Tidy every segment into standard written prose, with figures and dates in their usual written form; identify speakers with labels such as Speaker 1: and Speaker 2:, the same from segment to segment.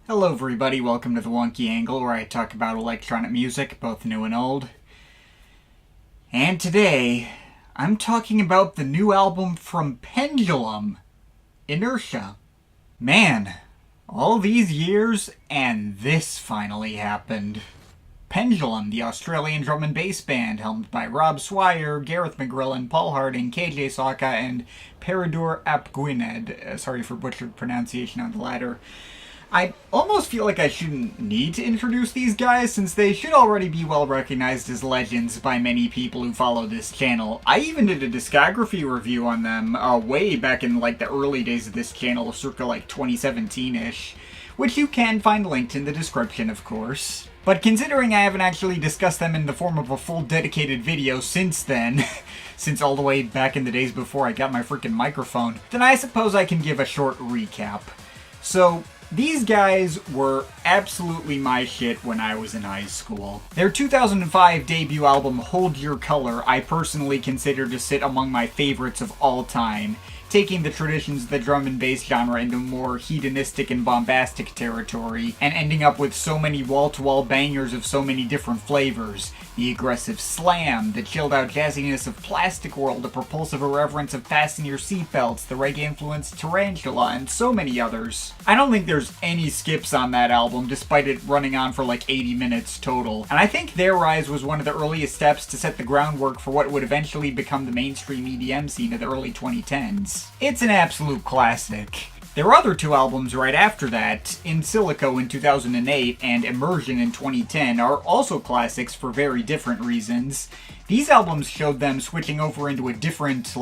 Speaker 1: Hello everybody, welcome to the Wonky Angle, where I talk about electronic music, both new and old. And today, I'm talking about the new album from Pendulum, Inertia. Man, all these years, and this finally happened. Pendulum, the Australian drum and bass band, helmed by Rob Swire, Gareth McGrillen, Paul Harding, KJ Saka, and Peredur ap Gwynedd. Sorry for butchered pronunciation on the latter. I almost feel like I shouldn't need to introduce these guys, since they should already be well recognized as legends by many people who follow this channel. I even did a discography review on them way back in the early days of this channel, circa 2017-ish, which you can find linked in the description, of course. But considering I haven't actually discussed them in the form of a full dedicated video since then, since all the way back in the days before I got my freaking microphone, then I suppose I can give a short recap. So, these guys were absolutely my shit when I was in high school. Their 2005 debut album, Hold Your Color, I personally consider to sit among my favorites of all time, taking the traditions of the drum and bass genre into more hedonistic and bombastic territory, and ending up with so many wall-to-wall bangers of so many different flavors. The aggressive slam, the chilled-out jazziness of Plastic World, the propulsive irreverence of Fasten Your Seatbelts, the reggae-influenced Tarantula, and so many others. I don't think there's any skips on that album, despite it running on for 80 minutes total. And I think their rise was one of the earliest steps to set the groundwork for what would eventually become the mainstream EDM scene of the early 2010s. It's an absolute classic. Their other two albums right after that, In Silico in 2008 and Immersion in 2010, are also classics for very different reasons. These albums showed them switching over into a different,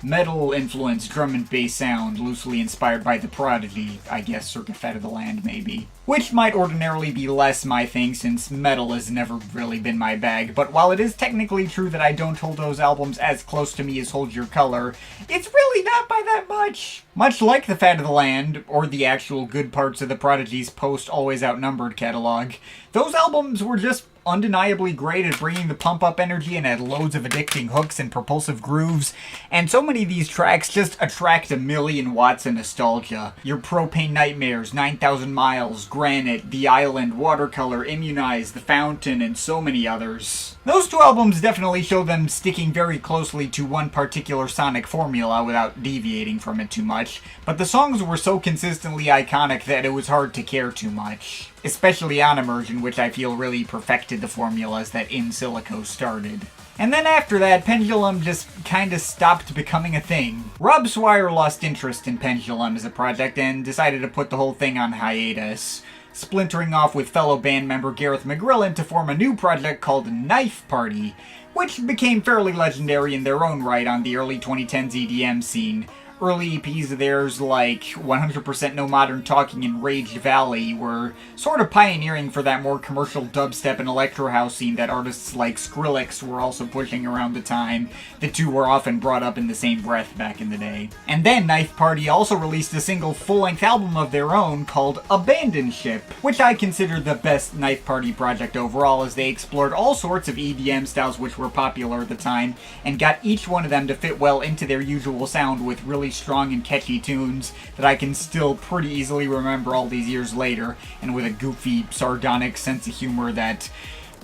Speaker 1: metal-influenced drum and bass sound, loosely inspired by The Prodigy, I guess circa Fat of the Land, maybe. Which might ordinarily be less my thing, since metal has never really been my bag, but while it is technically true that I don't hold those albums as close to me as Hold Your Color, it's really not by that much! Much like The Fat of the Land, or the actual good parts of The Prodigy's post-Always Outnumbered catalog, those albums were just undeniably great at bringing the pump-up energy and had loads of addicting hooks and propulsive grooves, and so many of these tracks just attract 1,000,000 watts of nostalgia. Your Propane Nightmares, 9,000 Miles, Granite, The Island, Watercolor, Immunize, The Fountain, and so many others. Those two albums definitely show them sticking very closely to one particular sonic formula without deviating from it too much, but the songs were so consistently iconic that it was hard to care too much. Especially on Immersion, which I feel really perfected the formulas that In Silico started. And then after that, Pendulum just kinda stopped becoming a thing. Rob Swire lost interest in Pendulum as a project and decided to put the whole thing on hiatus, splintering off with fellow band member Gareth McGrillen to form a new project called Knife Party, which became fairly legendary in their own right on the early 2010s EDM scene. Early EPs of theirs, like 100% No Modern Talking and Rage Valley, were sort of pioneering for that more commercial dubstep and electro house scene that artists like Skrillex were also pushing around the time. The two were often brought up in the same breath back in the day. And then Knife Party also released a single full-length album of their own called Abandon Ship, which I consider the best Knife Party project overall, as they explored all sorts of EDM styles which were popular at the time, and got each one of them to fit well into their usual sound with really strong and catchy tunes that I can still pretty easily remember all these years later, and with a goofy, sardonic sense of humor that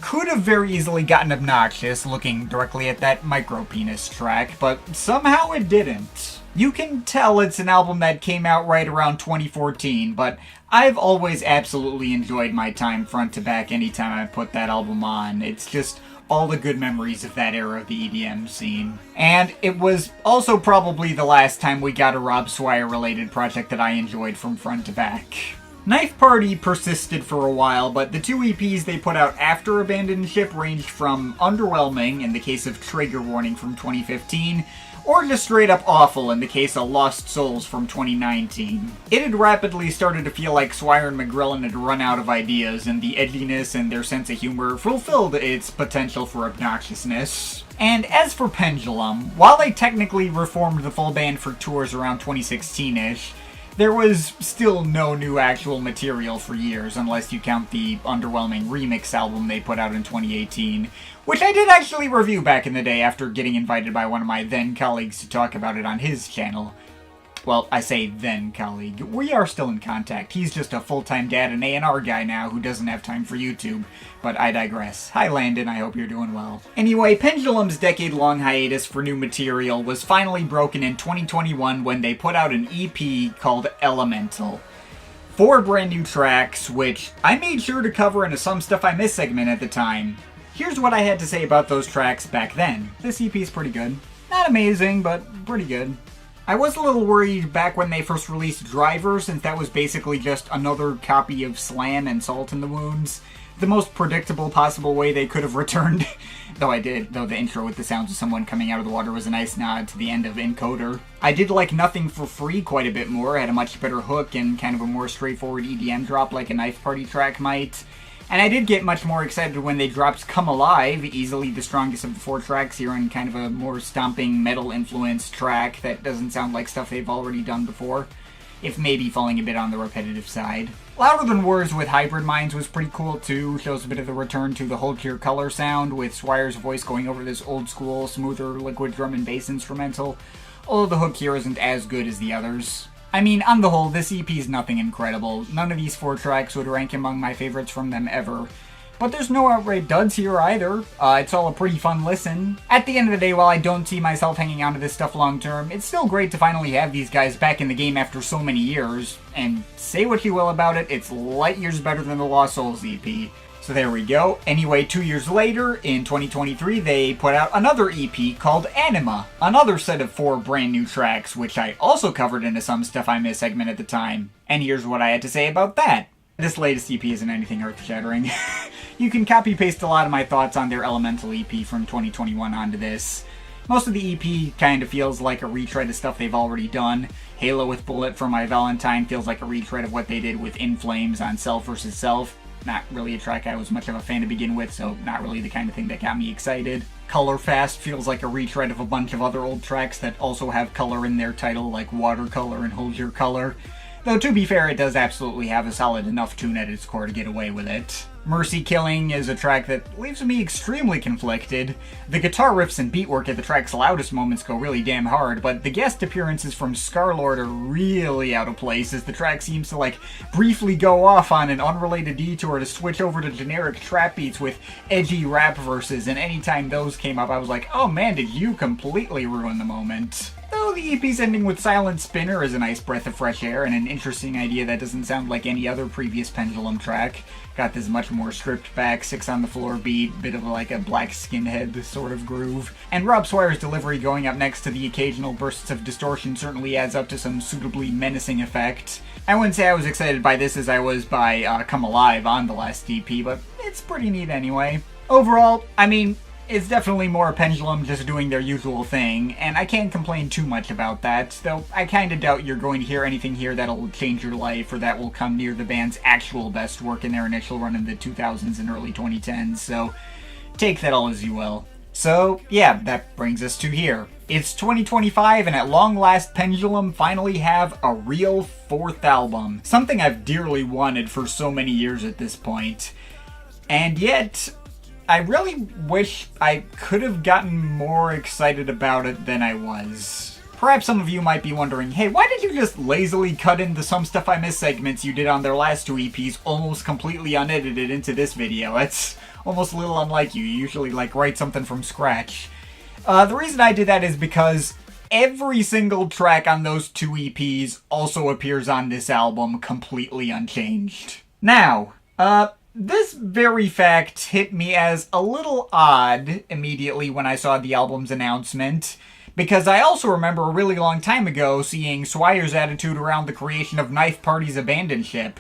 Speaker 1: could have very easily gotten obnoxious looking directly at that micro-penis track, but somehow it didn't. You can tell it's an album that came out right around 2014, but I've always absolutely enjoyed my time front to back anytime I put that album on. It's just all the good memories of that era of the EDM scene. And it was also probably the last time we got a Rob Swire related project that I enjoyed from front to back. Knife Party persisted for a while, but the two EPs they put out after Abandoned Ship ranged from underwhelming, in the case of Trigger Warning from 2015, or just straight up awful in the case of Lost Souls from 2019. It had rapidly started to feel like Swire and McGrillen had run out of ideas, and the edginess and their sense of humor fulfilled its potential for obnoxiousness. And as for Pendulum, while they technically reformed the full band for tours around 2016-ish, there was still no new actual material for years, unless you count the underwhelming remix album they put out in 2018, which I did actually review back in the day after getting invited by one of my then colleagues to talk about it on his channel. Well, I say then colleague. We are still in contact. He's just a full-time dad and A&R guy now who doesn't have time for YouTube. But I digress. Hi Landon, I hope you're doing well. Anyway, Pendulum's decade-long hiatus for new material was finally broken in 2021 when they put out an EP called Elemental. 4 brand new tracks, which I made sure to cover in a Some Stuff I Miss segment at the time. Here's what I had to say about those tracks back then. This EP is pretty good. Not amazing, but pretty good. I was a little worried back when they first released Driver, since that was basically just another copy of Slam and Salt in the Wounds. The most predictable possible way they could have returned. Though the intro with the sounds of someone coming out of the water was a nice nod to the end of Encoder. I did like Nothing for Free quite a bit more, had a much better hook and kind of a more straightforward EDM drop like a Knife Party track might. And I did get much more excited when they dropped Come Alive, easily the strongest of the 4 tracks here, and kind of a more stomping metal-influenced track that doesn't sound like stuff they've already done before, if maybe falling a bit on the repetitive side. Louder Than Words with Hybrid Minds was pretty cool too, shows a bit of the return to the Hold Your Color sound, with Swire's voice going over this old-school, smoother liquid drum and bass instrumental, although the hook here isn't as good as the others. I mean, on the whole, this EP is nothing incredible. None of these 4 tracks would rank among my favorites from them ever. But there's no outright duds here either. It's all a pretty fun listen. At the end of the day, while I don't see myself hanging on to this stuff long term, it's still great to finally have these guys back in the game after so many years. And say what you will about it, it's light years better than the Lost Souls EP. So there we go. Anyway, 2 years later, in 2023, they put out another EP called Anima. Another set of 4 brand new tracks, which I also covered in a Some Stuff I Miss segment at the time. And here's what I had to say about that. This latest EP isn't anything earth-shattering. You can copy-paste a lot of my thoughts on their Elemental EP from 2021 onto this. Most of the EP kind of feels like a retread of stuff they've already done. Halo with Bullet for My Valentine feels like a retread of what they did with In Flames on Self vs. Self. Not really a track I was much of a fan to begin with, so not really the kind of thing that got me excited. Colourfast feels like a retread of a bunch of other old tracks that also have color in their title, like Watercolor and Hold Your Color. Though to be fair, it does absolutely have a solid enough tune at its core to get away with it. Mercy Killing is a track that leaves me extremely conflicted. The guitar riffs and beatwork at the track's loudest moments go really damn hard, but the guest appearances from Scarlord are really out of place, as the track seems to briefly go off on an unrelated detour to switch over to generic trap beats with edgy rap verses, and anytime those came up I was like, oh man, did you completely ruin the moment. Though the EP's ending with Silent Spinner is a nice breath of fresh air and an interesting idea that doesn't sound like any other previous Pendulum track. Got this much more stripped back, 6 on the floor beat, bit of a black skinhead sort of groove. And Rob Swire's delivery going up next to the occasional bursts of distortion certainly adds up to some suitably menacing effect. I wouldn't say I was excited by this as I was by Come Alive on the last EP, but it's pretty neat anyway. Overall, I mean, it's definitely more Pendulum just doing their usual thing, and I can't complain too much about that, though I kinda doubt you're going to hear anything here that'll change your life or that will come near the band's actual best work in their initial run in the 2000s and early 2010s, so take that all as you will. So, yeah, that brings us to here. It's 2025, and at long last, Pendulum finally have a real 4th album. Something I've dearly wanted for so many years at this point. And yet, I really wish I could have gotten more excited about it than I was. Perhaps some of you might be wondering, hey, why did you just lazily cut in the Some Stuff I Miss segments you did on their last 2 EPs almost completely unedited into this video? That's almost a little unlike you. You usually write something from scratch. The reason I did that is because every single track on those 2 EPs also appears on this album completely unchanged. Now, this very fact hit me as a little odd immediately when I saw the album's announcement, because I also remember a really long time ago seeing Swire's attitude around the creation of Knife Party's Abandoned Ship.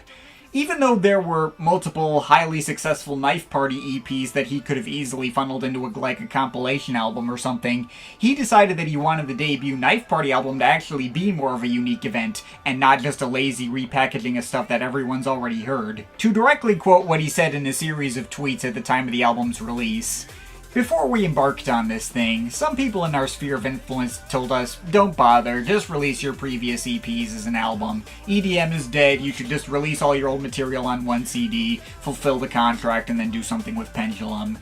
Speaker 1: Even though there were multiple highly successful Knife Party EPs that he could have easily funneled into a compilation album or something, he decided that he wanted the debut Knife Party album to actually be more of a unique event, and not just a lazy repackaging of stuff that everyone's already heard. To directly quote what he said in a series of tweets at the time of the album's release, "Before we embarked on this thing, some people in our sphere of influence told us, don't bother, just release your previous EPs as an album. EDM is dead, you should just release all your old material on one CD, fulfill the contract, and then do something with Pendulum.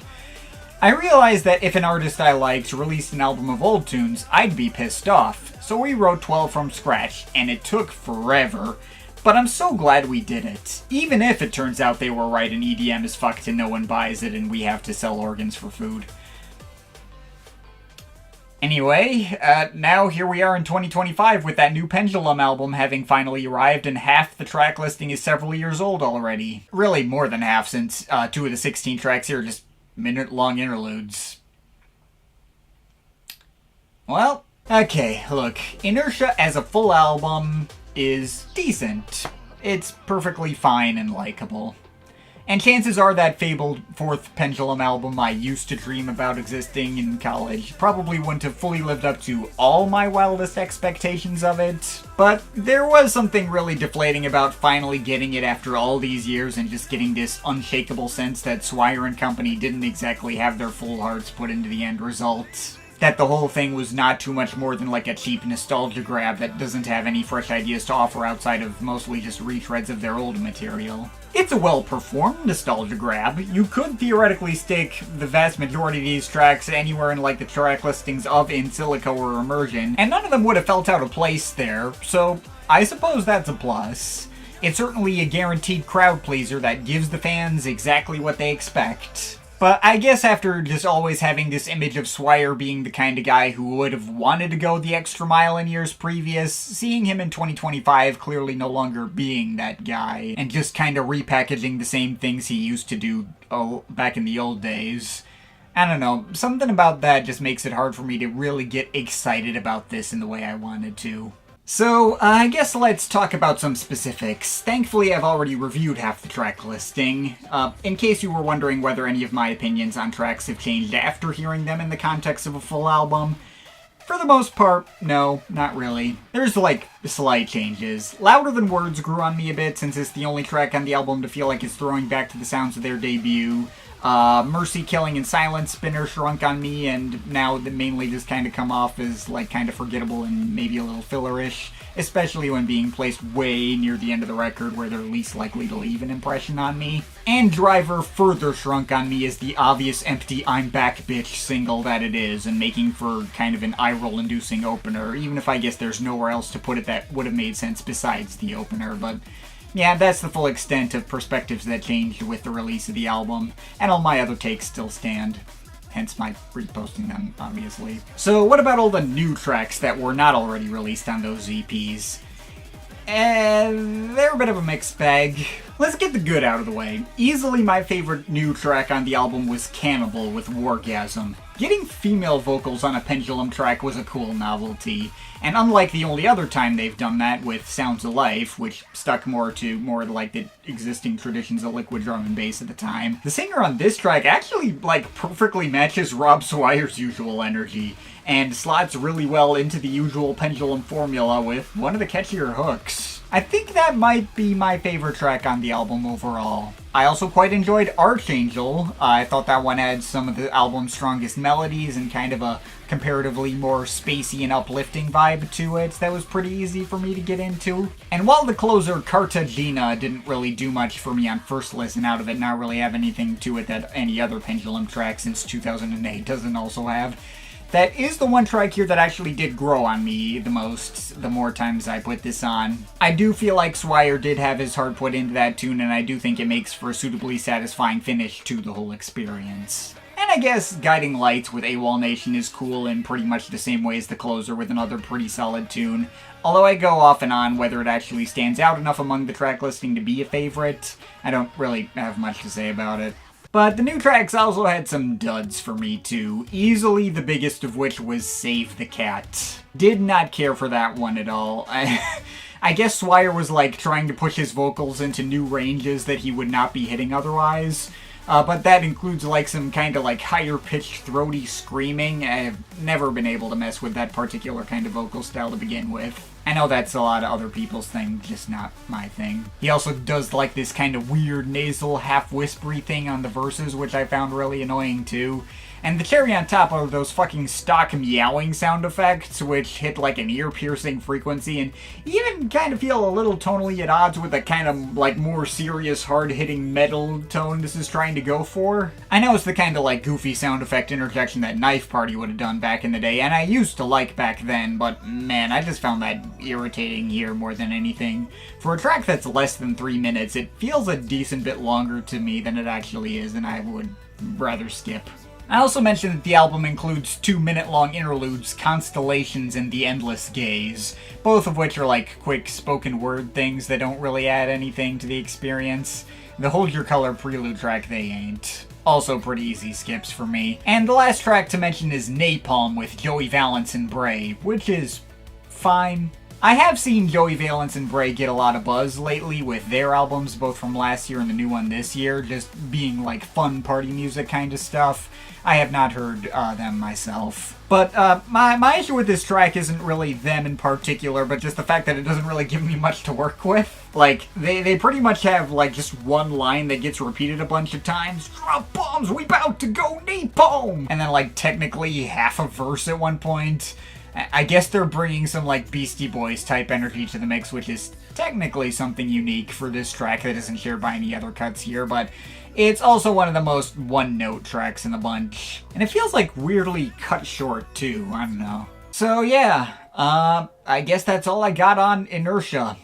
Speaker 1: I realized that if an artist I liked released an album of old tunes, I'd be pissed off, so we wrote 12 from scratch, and it took forever. But I'm so glad we did it, even if it turns out they were right and EDM is fucked and no one buys it and we have to sell organs for food. Anyway, now here we are in 2025 with that new Pendulum album having finally arrived, and half the track listing is several years old already. Really more than half, since 2 of the 16 tracks here are just minute-long interludes. Well, okay, look, Inertia as a full album is decent. It's perfectly fine and likable. And chances are that fabled fourth Pendulum album I used to dream about existing in college probably wouldn't have fully lived up to all my wildest expectations of it, but there was something really deflating about finally getting it after all these years and just getting this unshakable sense that Swire and company didn't exactly have their full hearts put into the end result. That the whole thing was not too much more than like a cheap nostalgia grab that doesn't have any fresh ideas to offer outside of mostly just retreads of their old material. It's a well-performed nostalgia grab. You could theoretically stick the vast majority of these tracks anywhere in like the track listings of In Silico or Immersion, and none of them would have felt out of place there, so I suppose that's a plus. It's certainly a guaranteed crowd pleaser that gives the fans exactly what they expect. But I guess after just always having this image of Swire being the kind of guy who would have wanted to go the extra mile in years previous, seeing him in 2025 clearly no longer being that guy, and just kind of repackaging the same things he used to do back in the old days. I don't know, something about that just makes it hard for me to really get excited about this in the way I wanted to. So, I guess let's talk about some specifics. Thankfully, I've already reviewed half the track listing. In case you were wondering whether any of my opinions on tracks have changed after hearing them in the context of a full album, for the most part, no, not really. There's, like, slight changes. Louder Than Words grew on me a bit, since it's the only track on the album to feel like it's throwing back to the sounds of their debut. Mercy, Killing, and Silent Spinner shrunk on me, and now they mainly just kind of come off as, like, kind of forgettable and maybe a little fillerish, especially when being placed way near the end of the record where they're least likely to leave an impression on me. And Driver further shrunk on me as the obvious empty I'm Back Bitch single that it is, and making for kind of an eye-roll-inducing opener, even if I guess there's nowhere else to put it that would have made sense besides the opener, but yeah, that's the full extent of perspectives that changed with the release of the album, and all my other takes still stand. Hence my reposting them, obviously. So what about all the new tracks that were not already released on those EPs? They're a bit of a mixed bag. Let's get the good out of the way. Easily my favorite new track on the album was Cannibal with Wargasm. Getting female vocals on a Pendulum track was a cool novelty, and unlike the only other time they've done that with Sounds of Life, which stuck more like the existing traditions of liquid drum and bass at the time, the singer on this track actually like perfectly matches Rob Swire's usual energy, and slots really well into the usual Pendulum formula with one of the catchier hooks. I think that might be my favorite track on the album overall. I also quite enjoyed Archangel. I thought that one had some of the album's strongest melodies and kind of a comparatively more spacey and uplifting vibe to it that was pretty easy for me to get into. And while the closer Cartagena didn't really do much for me on first listen out of it, not really have anything to it that any other Pendulum track since 2008 doesn't also have, that is the one track here that actually did grow on me the most, the more times I put this on. I do feel like Swire did have his heart put into that tune, and I do think it makes for a suitably satisfying finish to the whole experience. And I guess Guiding Lights with AWOL Nation is cool in pretty much the same way as the closer with another pretty solid tune. Although I go off and on whether it actually stands out enough among the track listing to be a favorite, I don't really have much to say about it. But the new tracks also had some duds for me too, easily the biggest of which was Save the Cat. Did not care for that one at all. I guess Swire was like trying to push his vocals into new ranges that he would not be hitting otherwise. But that includes like some kind of like higher pitched throaty screaming. I've never been able to mess with that particular kind of vocal style to begin with. I know that's a lot of other people's thing, just not my thing. He also does like this kind of weird nasal half whispery thing on the verses, which I found really annoying too. And the cherry on top are those fucking stock meowing sound effects, which hit like an ear-piercing frequency and even kind of feel a little tonally at odds with the kind of like more serious, hard-hitting metal tone this is trying to go for. I know it's the kind of like goofy sound effect interjection that Knife Party would have done back in the day, and I used to like back then, but man, I just found that irritating here more than anything. For a track that's less than 3 minutes, it feels a decent bit longer to me than it actually is, and I would rather skip. I also mentioned that the album includes 2-minute-long interludes, Constellations and The Endless Gaze, both of which are like quick spoken word things that don't really add anything to the experience. The Hold Your Color prelude track, they ain't. Also pretty easy skips for me. And the last track to mention is Napalm with Joey Valence and Bray, which is fine. I have seen Joey Valence and Bray get a lot of buzz lately with their albums, both from last year and the new one this year, just being like fun party music kind of stuff. I have not heard them myself. But my issue with this track isn't really them in particular, but just the fact that it doesn't really give me much to work with. Like, they pretty much have like just one line that gets repeated a bunch of times. Drop bombs, we bout to go napalm! And then like technically half a verse at one point. I guess they're bringing some like Beastie Boys type energy to the mix, which is technically something unique for this track that isn't shared by any other cuts here, but it's also one of the most one-note tracks in the bunch. And it feels like weirdly cut short too, I don't know. So yeah, I guess that's all I got on Inertia.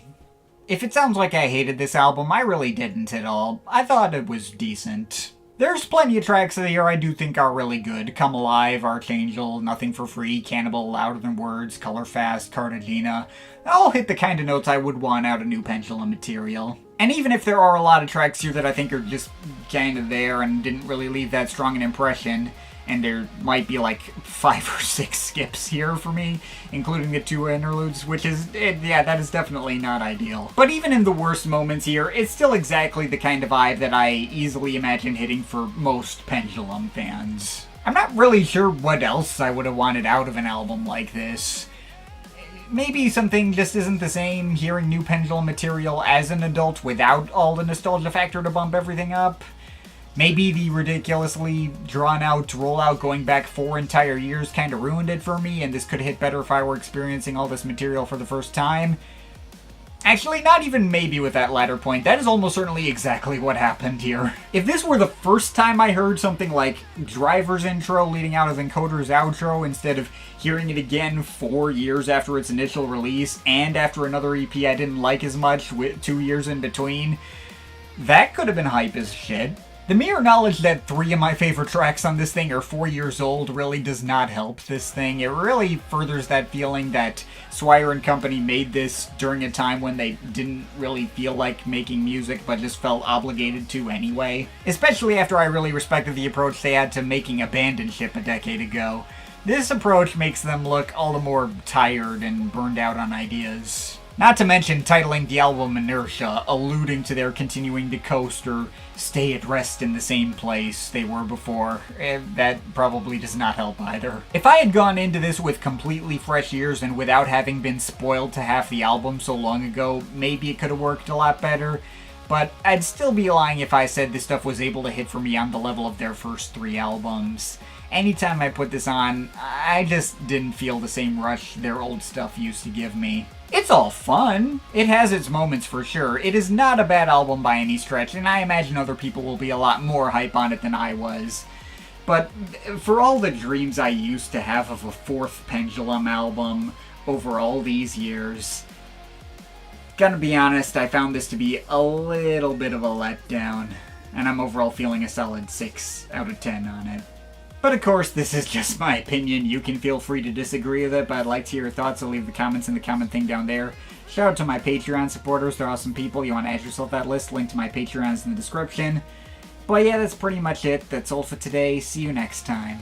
Speaker 1: If it sounds like I hated this album, I really didn't at all. I thought it was decent. There's plenty of tracks of the year I do think are really good. Come Alive, Archangel, Nothing for Free, Cannibal, Louder Than Words, Colourfast, Cartagena. All hit the kind of notes I would want out of new Pendulum material. And even if there are a lot of tracks here that I think are just kind of there and didn't really leave that strong an impression, and there might be like 5 or 6 skips here for me, including the 2 interludes, which is, yeah, that is definitely not ideal. But even in the worst moments here, it's still exactly the kind of vibe that I easily imagine hitting for most Pendulum fans. I'm not really sure what else I would have wanted out of an album like this. Maybe something just isn't the same hearing new Pendulum material as an adult without all the nostalgia factor to bump everything up. Maybe the ridiculously drawn-out rollout going back 4 entire years kind of ruined it for me, and this could hit better if I were experiencing all this material for the first time. Actually, not even maybe with that latter point. That is almost certainly exactly what happened here. If this were the first time I heard something like Driver's intro leading out of Encoder's outro, instead of hearing it again 4 years after its initial release, and after another EP I didn't like as much with 2 years in between, that could have been hype as shit. The mere knowledge that 3 of my favorite tracks on this thing are 4 years old really does not help this thing. It really furthers that feeling that Swire and company made this during a time when they didn't really feel like making music but just felt obligated to anyway. Especially after I really respected the approach they had to making Abandon Ship a decade ago. This approach makes them look all the more tired and burned out on ideas. Not to mention titling the album Inertia, alluding to their continuing to coast or stay at rest in the same place they were before. That probably does not help either. If I had gone into this with completely fresh ears and without having been spoiled to half the album so long ago, maybe it could have worked a lot better. But I'd still be lying if I said this stuff was able to hit for me on the level of their first 3 albums. Anytime I put this on, I just didn't feel the same rush their old stuff used to give me. It's all fun. It has its moments for sure. It is not a bad album by any stretch, and I imagine other people will be a lot more hype on it than I was. But for all the dreams I used to have of a 4th Pendulum album over all these years, gonna be honest, I found this to be a little bit of a letdown, and I'm overall feeling a solid 6 out of 10 on it. But of course, this is just my opinion. You can feel free to disagree with it, but I'd like to hear your thoughts, so leave the comments in the comment thing down there. Shout out to my Patreon supporters, they're awesome people. You want to add yourself that list, link to my Patreon's in the description. But yeah, that's pretty much it. That's all for today. See you next time.